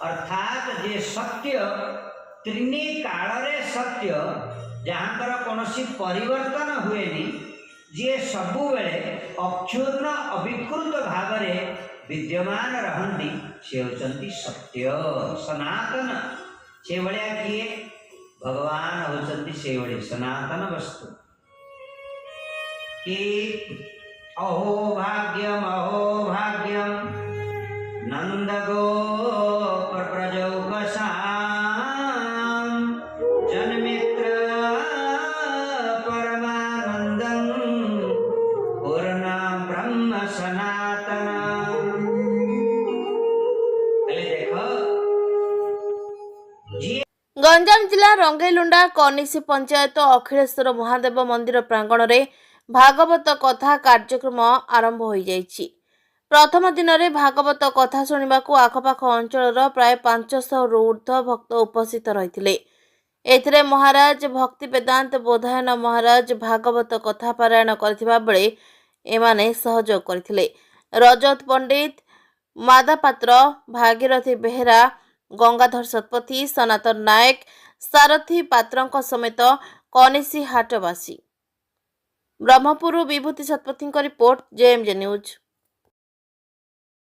अर्थात जे सत्य त्रिनी कालरे सत्य जहाँकर कौन परिवर्तन हुएनि जी सबु बेले अक्षुण्ण अविकृत भाव विद्यमान रहती से होचंती सत्य सनातन से भलिया किए भगवान होचंती से भली सनातन वस्तु कि अहो भाग्यम नंद गोप प्रजौकसा जन्मित्र परमानंदं पूर्ण ब्रह्म सनातन। गंजाम जिला रंगेलुंडा कनिसी पंचायत अखिलेश्वर महादेव मंदिर प्रांगण में भागवत कथा कार्यक्रम आरंभ हो जाइछि। प्रथम दिन में भागवत कथा शुणा आखपाख अंचल प्राय 500 रु ऊर्ध्व भक्त उपस्थित रही। महाराज भक्ति वेदांत बोधायन महाराज भागवत कथा पारायण करथिबा बेले एमाने सहयोग करथिले। रजत पंडित, मादापात्र, भागीरथी बेहेरा, गंगाधर शतपथी, सनातन नायक, सारथी पात्रଙ୍କ समेत कनिसी हाटवासी। ब्रह्मपुर विभूति शतपथी रिपोर्ट, जेएमजे न्यूज।